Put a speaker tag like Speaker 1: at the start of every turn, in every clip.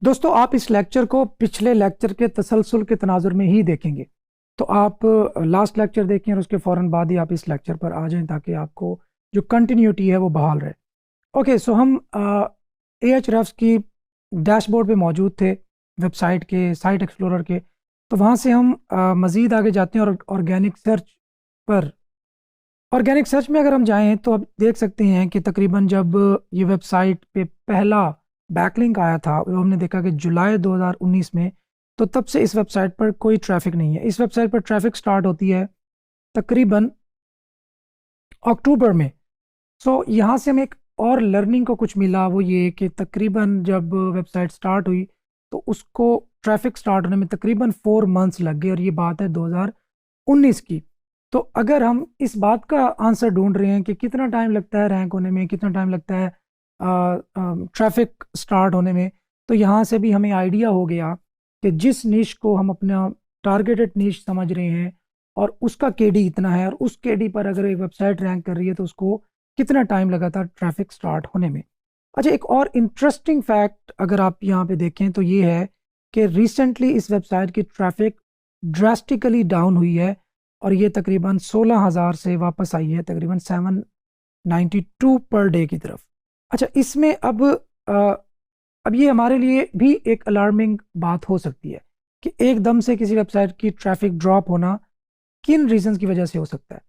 Speaker 1: दोस्तों, आप इस लेक्चर को पिछले लेक्चर के तसलसल के तनाजुर में ही देखेंगे, तो आप लास्ट लेक्चर देखें और उसके फ़ौरन बाद ही आप इस लेक्चर पर आ जाएं ताकि आपको जो कंटिन्यूटी है वो बहाल रहे। ओके, सो हम Ahrefs की डैशबोर्ड पे मौजूद थे, वेबसाइट के साइट एक्सप्लोरर के। तो वहाँ से हम मज़ीद आगे जाते हैं और ऑर्गेनिक सर्च पर, ऑर्गेनिक सर्च में अगर हम जाएँ तो आप देख सकते हैं कि तकरीबन जब ये वेबसाइट पे पहला बैकलिंक आया था, वो हमने देखा कि जुलाई 2019 में, तो तब से इस वेबसाइट पर कोई ट्रैफिक नहीं है। इस वेबसाइट पर ट्रैफिक स्टार्ट होती है तकरीबन अक्टूबर में। सो यहाँ से हमें एक और लर्निंग को कुछ मिला, वो ये कि तकरीबन जब वेबसाइट स्टार्ट हुई तो उसको ट्रैफिक स्टार्ट होने में तकरीबन 4 मंथ्स लग गए, और ये बात है 2019 की। तो अगर हम इस बात का आंसर ढूंढ रहे हैं कि कितना टाइम लगता है रैंक होने में, कितना टाइम लगता है ट्रैफिक स्टार्ट होने में, तो यहाँ से भी हमें आइडिया हो गया कि जिस निश को हम अपना टारगेटेड निश समझ रहे हैं और उसका केडी इतना है, और उस केडी पर अगर एक वेबसाइट रैंक कर रही है तो उसको कितना टाइम लगा था ट्रैफिक स्टार्ट होने में। अच्छा, एक और इंटरेस्टिंग फैक्ट अगर आप यहाँ पे देखें तो ये है कि रिसेंटली इस वेबसाइट की ट्रैफिक ड्रास्टिकली डाउन हुई है, और ये तकरीबन 16,000 से वापस आई है तकरीबन 792 पर डे की तरफ। अच्छा, इसमें अब ये हमारे लिए भी एक अलार्मिंग बात हो सकती है कि एकदम से किसी वेबसाइट की ट्रैफिक ड्रॉप होना किन रीजंस की वजह से हो सकता है।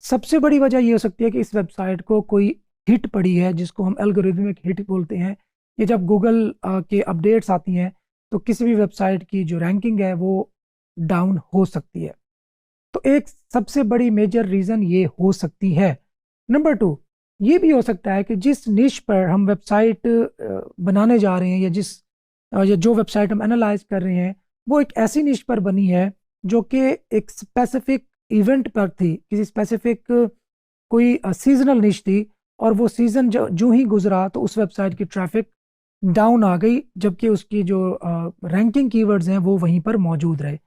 Speaker 1: सबसे बड़ी वजह ये हो सकती है कि इस वेबसाइट को कोई हिट पड़ी है, जिसको हम एल्गोरिथमिक हिट बोलते हैं। ये जब गूगल के अपडेट्स आती हैं तो किसी भी वेबसाइट की जो रैंकिंग है वो डाउन हो सकती है। तो एक सबसे बड़ी मेजर रीज़न ये हो सकती है। नंबर 2, ये भी हो सकता है कि जिस निश पर हम वेबसाइट बनाने जा रहे हैं, या जो वेबसाइट हम एनालाइज कर रहे हैं, वो एक ऐसी निश पर बनी है जो कि एक स्पेसिफिक इवेंट पर थी, किसी स्पेसिफिक कोई सीजनल निश थी, और वो सीज़न जो ही गुजरा तो उस वेबसाइट की ट्रैफिक डाउन आ गई, जबकि उसकी जो रैंकिंग कीवर्ड्स हैं वो वहीं पर मौजूद रहे।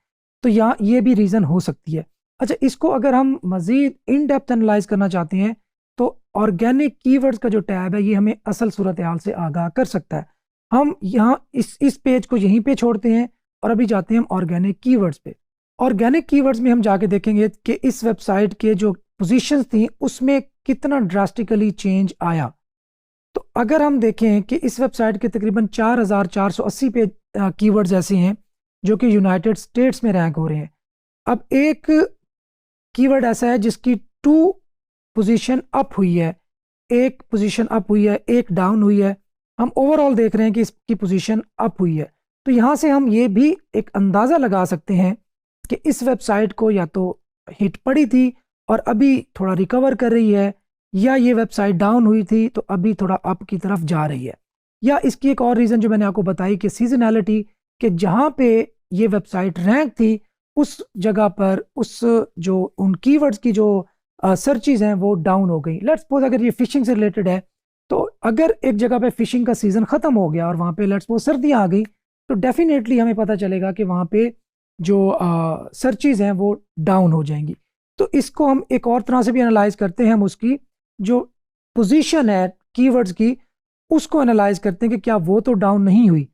Speaker 1: तो यहाँ ये भी रीज़न हो सकती है। अच्छा, इसको अगर हम मज़ीद इन डेप्थ एनालाइज करना चाहते हैं तो ऑर्गेनिक कीवर्ड्स का जो टैब है ये हमें असल सूरत हाल से आगाह कर सकता है। हम यहाँ इस पेज को यहीं पे छोड़ते हैं और अभी जाते हैं हम ऑर्गेनिक कीवर्ड्स पे। ऑर्गेनिक कीवर्ड्स में हम जाके देखेंगे कि इस वेबसाइट के जो पोजीशंस थी उसमें कितना ड्रास्टिकली चेंज आया। तो अगर हम देखें कि इस वेबसाइट के तकरीबन 4,480 पे कीवर्ड्स ऐसे हैं जो कि यूनाइटेड स्टेट्स में रैंक हो रहे हैं। अब एक कीवर्ड ऐसा है जिसकी 2 पोजीशन अप हुई है, एक पोजीशन अप हुई है, एक डाउन हुई है। हम ओवरऑल देख रहे हैं कि इसकी पोजीशन अप हुई है। तो यहाँ से हम ये भी एक अंदाज़ा लगा सकते हैं कि इस वेबसाइट को या तो हिट पड़ी थी और अभी थोड़ा रिकवर कर रही है, या ये वेबसाइट डाउन हुई थी तो अभी थोड़ा अप की तरफ जा रही है। या इसकी एक और रीज़न जो मैंने आपको बताई कि सीजनैलिटी, कि जहाँ पे ये वेबसाइट रैंक थी उस जगह पर उस जो उन कीवर्ड्स की जो सर्चेज हैं वो डाउन हो गई। लेट्स सपोज अगर ये फिशिंग से रिलेटेड है, तो अगर एक जगह पे फिशिंग का सीज़न ख़त्म हो गया और वहाँ पे लेट्स सपोज सर्दियाँ आ गई, तो डेफिनेटली हमें पता चलेगा कि वहाँ पे जो सर्चेज हैं वो डाउन हो जाएंगी। तो इसको हम एक और तरह से भी एनालाइज करते हैं, हम उसकी जो पोजीशन है कीवर्ड्स की उसको एनालाइज करते हैं कि क्या वो तो डाउन नहीं हुई।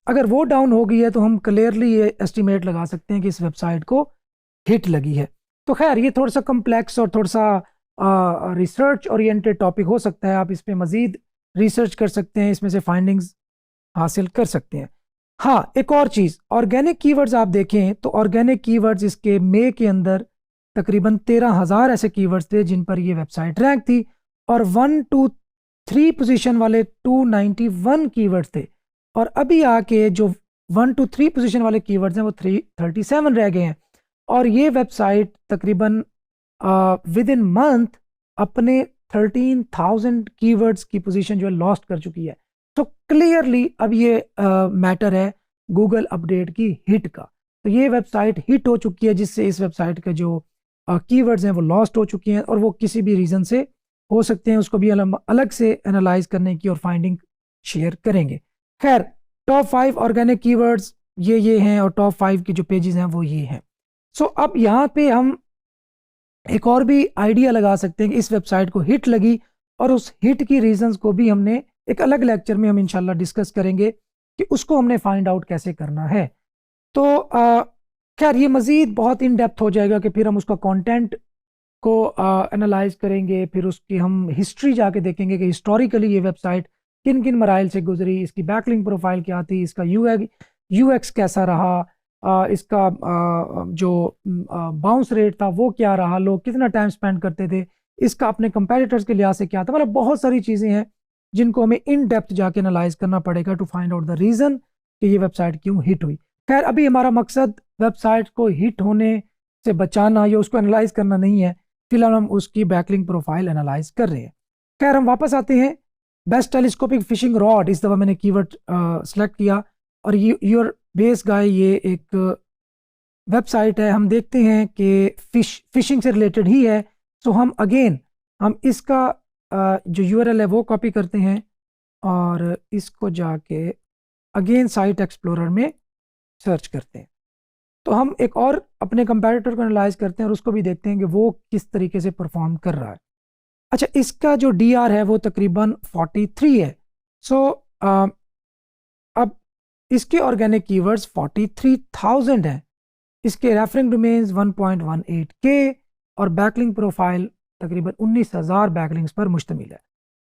Speaker 1: अगर वो डाउन हो गई है तो हम क्लियरली ये एस्टिमेट लगा सकते हैं कि इस वेबसाइट को हिट लगी है। तो खैर, ये थोड़ा सा कम्प्लेक्स और थोड़ा सा रिसर्च ओरिएंटेड टॉपिक हो सकता है। आप इस पर मज़ीद रिसर्च कर सकते हैं, इसमें से फाइंडिंग्स हासिल कर सकते हैं। हाँ, एक और चीज़, ऑर्गेनिक कीवर्ड्स आप देखें तो ऑर्गेनिक कीवर्ड्स इसके मई के अंदर तकरीबन 13,000 ऐसे कीवर्ड्स थे जिन पर ये वेबसाइट रैंक थी, और 1 2 3 पोजीशन वाले 291 कीवर्ड्स थे, और अभी आके जो 1 2 3 पोजीशन वाले कीवर्ड्स हैं वो 337 रह गए हैं। और ये वेबसाइट तकरीबन विद इन मंथ अपने 13,000 कीवर्ड्स की पोजीशन जो है लॉस्ट कर चुकी है। तो क्लियरली अब ये मैटर है गूगल अपडेट की हिट का। तो ये वेबसाइट हिट हो चुकी है, जिससे इस वेबसाइट के जो कीवर्ड्स हैं वो लॉस्ट हो चुके हैं, और वो किसी भी रीज़न से हो सकते हैं। उसको भी अलग से एनालाइज करने की और फाइंडिंग शेयर करेंगे। खैर, टॉप 5 ऑर्गेनिक कीवर्ड्स ये हैं, और टॉप 5 की जो पेजेस हैं वो ये हैं। सो अब यहाँ पे हम एक और भी आइडिया लगा सकते हैं कि इस वेबसाइट को हिट लगी, और उस हिट की रीजंस को भी हमने एक अलग लेक्चर में हम इंशाल्लाह डिस्कस करेंगे कि उसको हमने फाइंड आउट कैसे करना है। तो खैर ये मज़ीद बहुत इन डेप्थ हो जाएगा कि फिर हम उसका कंटेंट को एनालाइज करेंगे, फिर उसकी हम हिस्ट्री जाके देखेंगे कि हिस्टोरिकली ये वेबसाइट किन किन मराइल से गुजरी, इसकी बैकलिंक प्रोफाइल क्या थी, इसका यूएक्स कैसा रहा, इसका जो बाउंस रेट था वो क्या रहा, लोग कितना टाइम स्पेंड करते थे, इसका अपने कंपेटिटर्स के लिहाज से क्या था। मतलब बहुत सारी चीज़ें हैं जिनको हमें इन डेप्थ जाके एनालाइज करना पड़ेगा to find out the reason कि ये वेबसाइट क्यों हिट हुई। खैर, अभी हमारा मकसद वेबसाइट को हिट होने से बचाना या उसको एनालाइज करना नहीं है, फिलहाल हम उसकी बैकलिंक प्रोफाइल एनालाइज कर रहे हैं। खैर, हम वापस आते हैं। बेस्ट टेलीस्कोपिक फिशिंग रॉड, इस दफ़ा मैंने कीवर्ड सेलेक्ट किया, और योर बेस गाय ये एक वेबसाइट है। हम देखते हैं कि फिशिंग से रिलेटेड ही है। सो हम इसका जो यूआरएल है वो कॉपी करते हैं, और इसको जाके अगेन साइट एक्सप्लोरर में सर्च करते हैं। तो हम एक और अपने कंपैरेटर को एनालाइज करते हैं, और उसको भी देखते हैं कि वो किस तरीके से परफॉर्म कर रहा है। अच्छा, इसका जो DR है वो तकरीबन 43 है। सो अब इसके ऑर्गेनिक कीवर्ड्स 43,000 हैं, इसके रेफरिंग डोमेन्स 1.18K, और बैकलिंक प्रोफाइल तकरीबन 19,000 बैकलिंक्स पर मुश्तमिल है।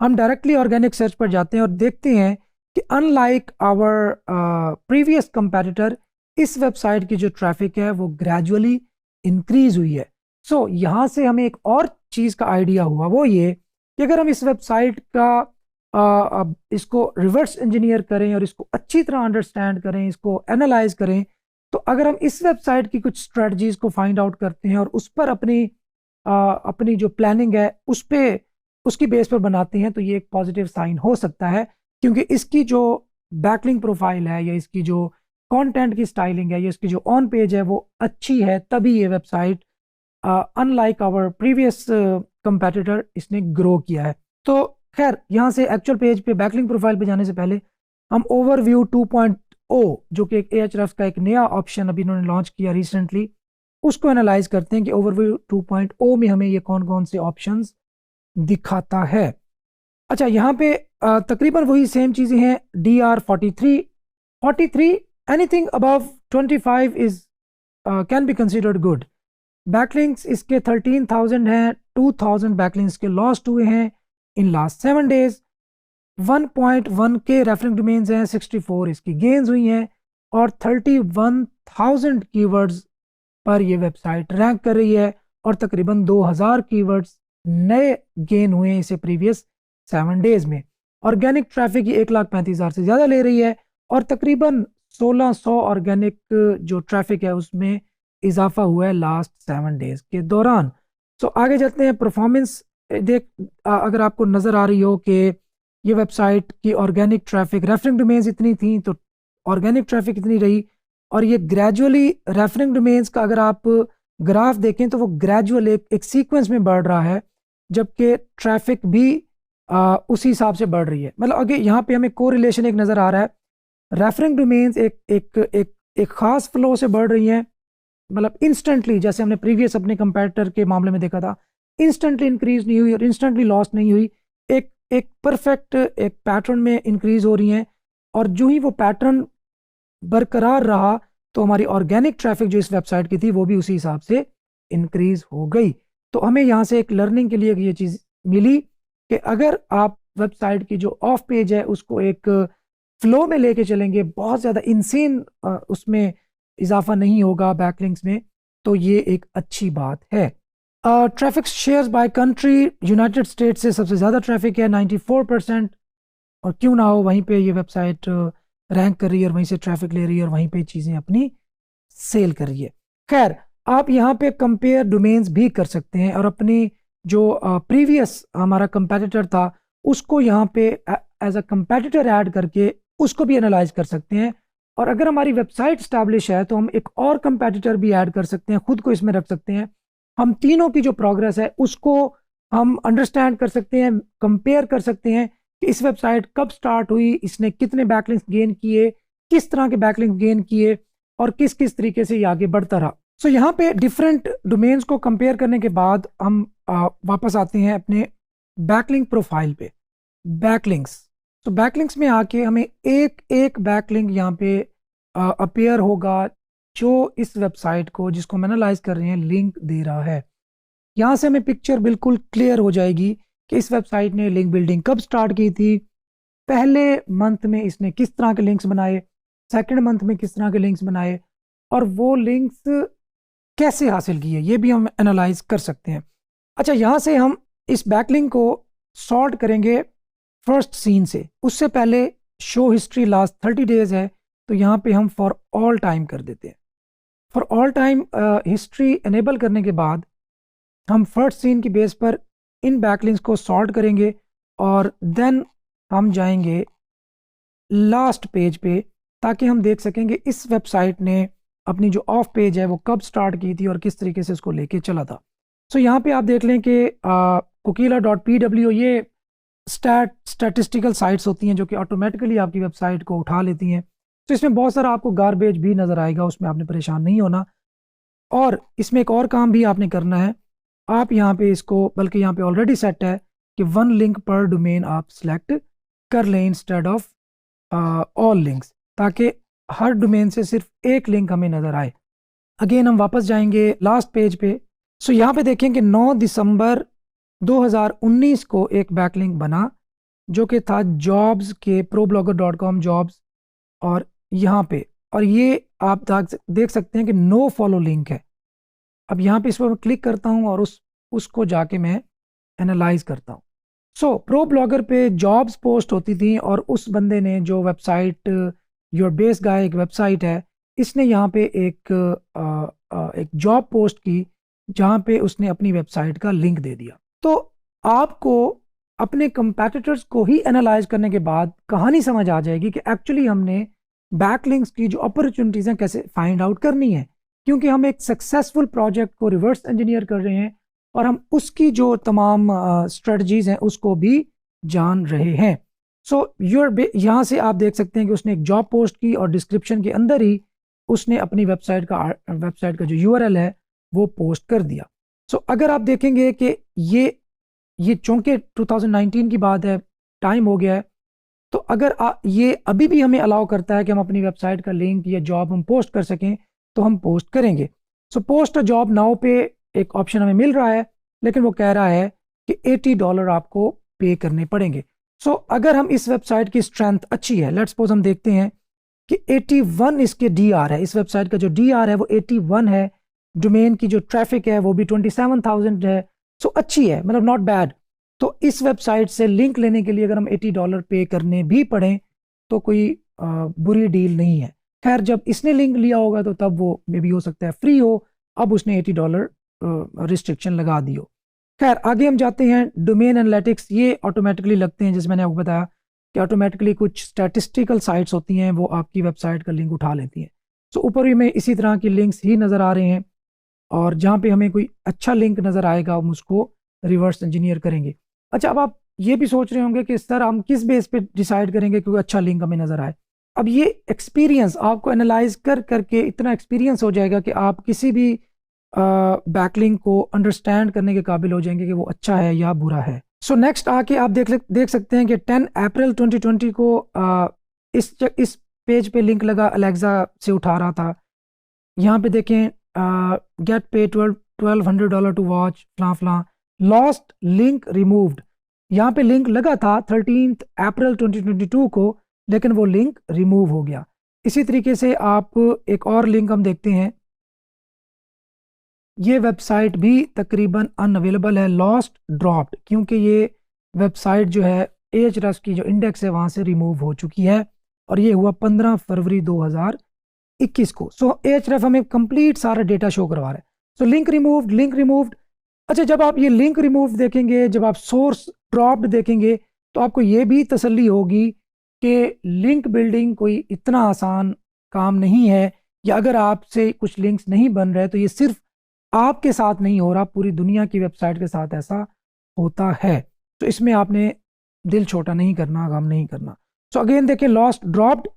Speaker 1: हम डायरेक्टली ऑर्गेनिक सर्च पर जाते हैं और देखते हैं कि अनलाइक आवर प्रीवियस कंपैटिटर, इस वेबसाइट की जो ट्रैफिक है वो ग्रेजुअली इंक्रीज हुई है। सो यहाँ से हमें एक और चीज़ का आइडिया हुआ, वो ये कि अगर हम इस वेबसाइट का इसको रिवर्स इंजीनियर करें और इसको अच्छी तरह अंडरस्टैंड करें, इसको एनालाइज करें, तो अगर हम इस वेबसाइट की कुछ स्ट्रेटजीज को फाइंड आउट करते हैं और उस पर अपनी जो प्लानिंग है उसकी बेस पर बनाते हैं, तो ये एक पॉजिटिव साइन हो सकता है, क्योंकि इसकी जो बैकलिंक प्रोफाइल है, या इसकी जो कंटेंट की स्टाइलिंग है, या इसकी जो ऑन पेज है वो अच्छी है, तभी ये website unlike our previous competitor इसने ग्रो किया है। तो खैर, यहाँ से एक्चुअल पेज पे बैकलिंक प्रोफाइल पे जाने से पहले हम ओवरव्यू 2.0, जो कि एक Ahrefs का एक नया ऑप्शन अभी इन्होंने लॉन्च किया रिसेंटली, उसको एनालाइज करते हैं कि ओवरव्यू 2.0 में हमें ये कौन कौन से ऑप्शंस दिखाता है। अच्छा, यहाँ पे तकरीबन वही सेम चीज़ें हैं। DR 43, anything above 25 is can be considered good. Backlinks इसके 13,000 हैं, 2,000 बैकलिंक्स के लॉस्ट हुए हैं in last 7 days. 1.1K referring domains हैं, 64 इसकी गेन्स हुई हैं, और 31,000 कीवर्ड्स पर ये वेबसाइट रैंक कर रही है, और तकरीबन 2,000 कीवर्ड्स नए गेन हुए हैं इसे प्रीवियस 7 डेज में। ऑर्गेनिक ट्रैफिक ये 1,35,000 से ज़्यादा ले रही है, और तकरीबन 1,600 ऑर्गेनिक जो ट्रैफिक है उसमें इजाफा हुआ है लास्ट 7 डेज के दौरान। सो आगे चलते हैं। परफॉर्मेंस अगर आपको नज़र आ रही हो कि ये वेबसाइट की ऑर्गेनिक ट्रैफिक, रेफरिंग डोमेन्स इतनी थी तो ऑर्गेनिक ट्रैफिक इतनी रही, और ये ग्रेजुअली रेफरिंग डोमेन्स का अगर आप ग्राफ देखें तो वो ग्रेजुअल एक सीक्वेंस में बढ़ रहा है, जबकि ट्रैफिक भी उसी हिसाब से बढ़ रही है। मतलब आगे यहाँ पे हमें कोरिलेशन एक नज़र आ रहा है, रेफरिंग डोमेन्स एक ख़ास फ्लो से बढ़ रही हैं, मतलब इंस्टेंटली, जैसे हमने प्रीवियस अपने कंपैरेटर के मामले में देखा था, इंस्टेंटली इंक्रीज नहीं हुई और इंस्टेंटली लॉस नहीं हुई, एक परफेक्ट एक पैटर्न में इंक्रीज हो रही हैं, और जो ही वो पैटर्न बरकरार रहा तो हमारी ऑर्गेनिक ट्रैफिक जो इस वेबसाइट की थी वो भी उसी हिसाब से इंक्रीज हो गई। तो हमें यहाँ से एक लर्निंग के लिए ये चीज़ मिली कि अगर आप वेबसाइट की जो ऑफ पेज है उसको एक फ्लो में लेके चलेंगे, बहुत ज़्यादा इंसेन उसमें इजाफा नहीं होगा बैकलिंक्स में, तो ये एक अच्छी बात है। Traffic shares by country, United states से सबसे ज़्यादा ट्रैफिक है 94%, और क्यों ना हो, वहीं पे ये वेबसाइट रैंक कर रही है और वहीं से ट्रैफिक ले रही है और वहीं पे चीज़ें अपनी सेल कर रही है। खैर, आप यहाँ पे कंपेयर डोमेन्स भी कर सकते हैं, और अपनी जो प्रीवियस हमारा कंपेटिटर था उसको यहाँ पे एज अ कंपेटिटर ऐड करके उसको भी एनालाइज कर सकते हैं, और अगर हमारी वेबसाइट स्टैब्लिश है तो हम एक और कंपेटिटर भी ऐड कर सकते हैं, खुद को इसमें रख सकते हैं। हम तीनों की जो प्रोग्रेस है उसको हम अंडरस्टैंड कर सकते हैं, कंपेयर कर सकते हैं कि इस वेबसाइट कब स्टार्ट हुई, इसने कितने बैकलिंक्स गेन किए, किस तरह के बैकलिंक्स गेन किए और किस किस तरीके से ये आगे बढ़ता रहा। सो यहाँ पे डिफरेंट डोमेन्स को कंपेयर करने के बाद हम वापस आते हैं अपने बैकलिंक प्रोफाइल पे, बैकलिंक्स। तो बैकलिंक्स में आके हमें एक एक बैकलिंक यहाँ पे अपीयर होगा जो इस वेबसाइट को, जिसको हम एनालाइज कर रहे हैं, लिंक दे रहा है। यहाँ से हमें पिक्चर बिल्कुल क्लियर हो जाएगी कि इस वेबसाइट ने लिंक बिल्डिंग कब स्टार्ट की थी, पहले मंथ में इसने किस तरह के लिंक्स बनाए, सेकंड मंथ में किस तरह के लिंक्स बनाए, और वो लिंक्स कैसे हासिल किए, ये भी हम एनालाइज कर सकते हैं। अच्छा, यहाँ से हम इस बैकलिंक को सॉर्ट करेंगे फर्स्ट सीन से। उससे पहले शो हिस्ट्री लास्ट 30 डेज है, तो यहाँ पे हम फॉर ऑल टाइम कर देते हैं। For all time history enable करने के बाद हम फर्स्ट सीन की बेस पर इन बैकलिंक्स को सॉर्ट करेंगे और देन हम जाएंगे लास्ट पेज पे, ताकि हम देख सकेंगे इस वेबसाइट ने अपनी जो ऑफ पेज है वो कब स्टार्ट की थी और किस तरीके से उसको लेके चला था। सो यहाँ पे आप देख लें कि cookila.pw ये स्टैटिस्टिकल साइट्स होती हैं जो कि ऑटोमेटिकली आपकी वेबसाइट को उठा लेती हैं। तो इसमें बहुत सारा आपको गारबेज भी नज़र आएगा, उसमें आपने परेशान नहीं होना। और इसमें एक और काम भी आपने करना है, आप यहाँ पे इसको, बल्कि यहाँ पे ऑलरेडी सेट है कि 1 लिंक पर डोमेन आप सिलेक्ट कर लें इंस्टेड ऑफ ऑल लिंक्स, ताकि हर डोमेन से सिर्फ एक लिंक हमें नज़र आए। अगेन हम वापस जाएंगे लास्ट पेज पे। सो यहाँ पे देखें कि 9 दिसंबर 2019 को एक बैकलिंक बना जो कि था जॉब्स के ProBlogger.com जॉब्स, और यहाँ पे, और ये आप देख सकते हैं कि नो फॉलो लिंक है। अब यहाँ पे इस पर मैं क्लिक करता हूँ और उसको जाके मैं एनालाइज करता हूँ। सो ProBlogger पे जॉब्स पोस्ट होती थी और उस बंदे ने, जो वेबसाइट योर बेस गाय एक वेबसाइट है, इसने यहाँ पे एक जॉब पोस्ट की जहाँ पे उसने अपनी वेबसाइट का लिंक दे दिया। तो आपको अपने कंपेटिटर्स को ही एनालाइज करने के बाद कहानी समझ आ जाएगी कि एक्चुअली हमने बैकलिंक्स की जो अपॉर्चुनिटीज़ हैं कैसे फाइंड आउट करनी है, क्योंकि हम एक सक्सेसफुल प्रोजेक्ट को रिवर्स इंजीनियर कर रहे हैं और हम उसकी जो तमाम स्ट्रेटजीज हैं उसको भी जान रहे हैं। सो यहाँ से आप देख सकते हैं कि उसने एक जॉब पोस्ट की और डिस्क्रिप्शन के अंदर ही उसने अपनी वेबसाइट का जो URL है वो पोस्ट कर दिया। सो अगर आप देखेंगे कि ये चूंकि 2019 की बात है, टाइम हो गया है, तो अगर ये अभी भी हमें अलाउ करता है कि हम अपनी वेबसाइट का लिंक या जॉब हम पोस्ट कर सकें, तो हम पोस्ट करेंगे। So post a job now पे एक ऑप्शन हमें मिल रहा है, लेकिन वो कह रहा है कि $80 आपको पे करने पड़ेंगे। सो अगर हम इस वेबसाइट की स्ट्रेंथ अच्छी है, लेट्स सपोज हम देखते हैं कि 81 इसके DR है, इस वेबसाइट का जो DR है वो 81 है, डोमेन की जो ट्रैफिक है वो भी 27,000 है। सो अच्छी है, मतलब नॉट बैड। तो इस वेबसाइट से लिंक लेने के लिए अगर हम $80 पे करने भी पड़े तो कोई बुरी डील नहीं है। खैर, जब इसने लिंक लिया होगा तो तब वो मे भी हो सकता है फ्री हो, अब उसने $80 रिस्ट्रिक्शन लगा दी हो। खैर, आगे हम जाते हैं डोमेन एनालिटिक्स। ये ऑटोमेटिकली लगते हैं, जैसे मैंने आपको बताया कि ऑटोमेटिकली कुछ स्टैटिस्टिकल साइट्स होती हैं वो आपकी वेबसाइट का लिंक उठा लेती हैं। सो ऊपर भी में इसी तरह की लिंक्स ही नज़र आ रहे हैं, और जहाँ पे हमें कोई अच्छा लिंक नज़र आएगा हम उसको रिवर्स इंजीनियर करेंगे। अच्छा, अब आप ये भी सोच रहे होंगे कि सर हम किस बेस पे डिसाइड करेंगे कि कोई अच्छा लिंक हमें नज़र आए। अब ये एक्सपीरियंस आपको एनालाइज करके इतना एक्सपीरियंस हो जाएगा कि आप किसी भी बैकलिंक को अंडरस्टैंड करने के काबिल हो जाएंगे कि वो अच्छा है या बुरा है। सो नेक्स्ट आके आप देख सकते हैं कि 10 अप्रैल 2020 को इस पेज पे लिंक लगा, अलेक्सा से उठा रहा था। यहाँ पे देखें गेट पे $1200 टू वॉच फ्ला फ्ला, लॉस्ट लिंक रिमूव्ड। यहाँ पे लिंक लगा था 13 अप्रैल 2022 को, लेकिन वो लिंक रिमूव हो गया। इसी तरीके से आप एक और लिंक हम देखते हैं, ये वेबसाइट भी तकरीबन अनअवेलेबल है, लॉस्ट ड्रॉप्ड, क्योंकि ये वेबसाइट जो है Ahrefs की जो इंडेक्स है वहाँ से रिमूव हो चुकी है, और ये हुआ 15 फरवरी 2021 को। सो Ahrefs हमें कंप्लीट सारा डेटा शो करवा रहा है। So link removed. अच्छा, जब आप ये लिंक रिमूव देखेंगे, जब आप सोर्स ड्रॉप्ड देखेंगे, तो आपको ये भी तसल्ली होगी कि लिंक बिल्डिंग कोई इतना आसान काम नहीं है, या अगर आपसे कुछ लिंक्स नहीं बन रहे, तो ये सिर्फ आपके साथ नहीं हो रहा, पूरी दुनिया की वेबसाइट के साथ ऐसा होता है। तो इसमें आपने दिल छोटा नहीं करना, गम नहीं करना। सो अगेन देखें, लॉस्ट, ड्रॉप्ड,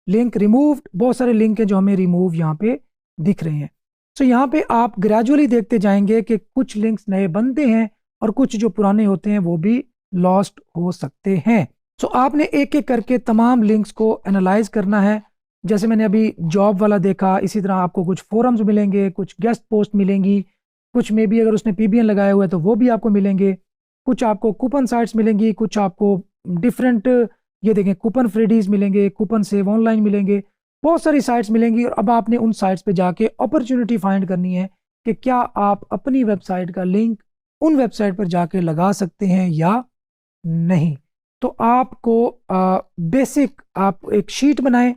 Speaker 1: लिंक रिमूव्ड, बहुत सारे लिंक हैं जो हमें रिमूव यहाँ पे दिख रहे हैं। सो यहाँ पे आप ग्रेजुअली देखते जाएंगे कि कुछ लिंक्स नए बनते हैं और कुछ जो पुराने होते हैं वो भी लॉस्ट हो सकते हैं। सो आपने एक एक करके तमाम लिंक्स को एनालाइज करना है। जैसे मैंने अभी जॉब वाला देखा, इसी तरह आपको कुछ फोरम्स मिलेंगे, कुछ गेस्ट पोस्ट मिलेंगी, कुछ में भी अगर उसने पीबीएन लगाए हुए तो वो भी आपको मिलेंगे, कुछ आपको कूपन साइट्स मिलेंगी, कुछ आपको डिफरेंट, ये देखें, कूपन फ्रीडीज मिलेंगे, कूपन सेव ऑनलाइन मिलेंगे, बहुत सारी साइट्स मिलेंगी। और अब आपने उन साइट्स पे जाके अपॉर्चुनिटी फाइंड करनी है कि क्या आप अपनी वेबसाइट का लिंक उन वेबसाइट पर जाके लगा सकते हैं या नहीं। तो आपको बेसिक आप एक शीट बनाएं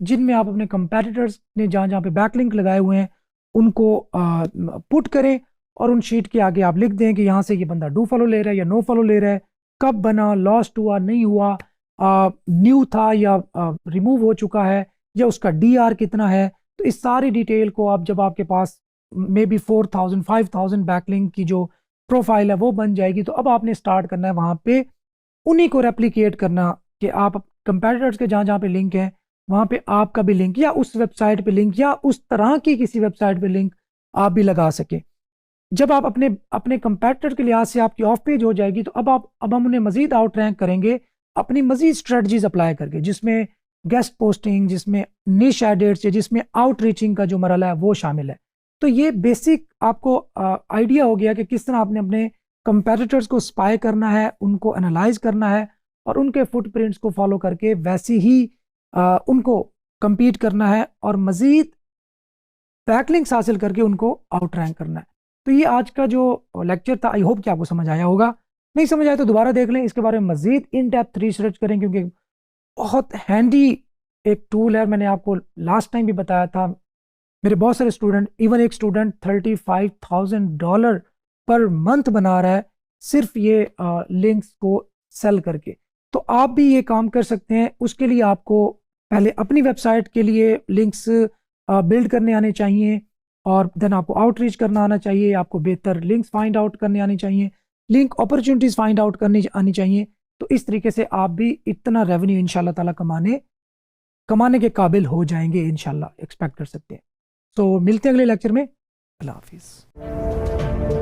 Speaker 1: जिनमें आप अपने कंपेटिटर्स ने जहाँ जहाँ पे बैकलिंक लगाए हुए हैं उनको पुट करें, और उन शीट के आगे आप लिख दें कि यहाँ से ये बंदा डू फॉलो ले रहा है या नो फॉलो ले रहा है, कब बना, लॉस्ट हुआ, नहीं हुआ, न्यू था या रिमूव हो चुका है, या उसका डीआर कितना है। तो इस सारी डिटेल को आप, जब आपके पास मे बी 4000 5000 बैकलिंक की जो प्रोफाइल है वो बन जाएगी, तो अब आपने स्टार्ट करना है वहाँ पे उन्हीं को रेप्लिकेट करना, कि आप कंपेटिटर्स के जहाँ जहाँ पे लिंक है वहाँ पे आपका भी लिंक, या उस वेबसाइट पे लिंक, या उस तरह की किसी वेबसाइट पे लिंक आप भी लगा सके। जब आप अपने अपने कंपेटिटर के लिहाज से आपकी ऑफ पेज हो जाएगी, तो अब हम उन्हें मजीद आउट रैंक करेंगे अपनी मजीद स्ट्रेटजीज अप्लाई करके, जिसमें गेस्ट पोस्टिंग, जिसमें निश एडिट्स, जिसमें आउट रीचिंग का जो मरला है वो शामिल है। तो ये बेसिक आपको आइडिया हो गया कि किस तरह आपने अपने कंपेटिटर्स को स्पाई करना है, उनको एनालाइज करना है, और उनके फुटप्रिंट्स को फॉलो करके वैसे ही उनको compete करना है, और मजीद बैकलिंक्स हासिल करके उनको आउट रैंक करना है। तो ये आज का जो लेक्चर था, आई होप कि आपको समझ आया होगा। नहीं समझ आया तो दोबारा देख लें, इसके बारे में मजीद इन डेप्थ रिसर्च करें, क्योंकि बहुत हैंडी एक टूल है। मैंने आपको लास्ट टाइम भी बताया था, मेरे बहुत सारे स्टूडेंट, इवन एक स्टूडेंट $35,000 पर मंथ बना रहा है सिर्फ ये लिंक्स को सेल करके। तो आप भी ये काम कर सकते हैं। उसके लिए आपको पहले अपनी वेबसाइट के लिए लिंक्स बिल्ड करने आने चाहिए, और देन आपको आउटरीच करना आना चाहिए, आपको बेहतर लिंक्स फाइंड आउट करने आनी चाहिए, लिंक अपॉर्चुनिटीज़ फाइंड आउट करनी आनी चाहिए। तो इस तरीके से आप भी इतना रेवेन्यू इंशाल्लाह ताला कमाने के काबिल हो जाएंगे, इंशाल्लाह एक्सपेक्ट कर सकते हैं। तो मिलते हैं अगले लेक्चर में। अल्लाह हाफिज़।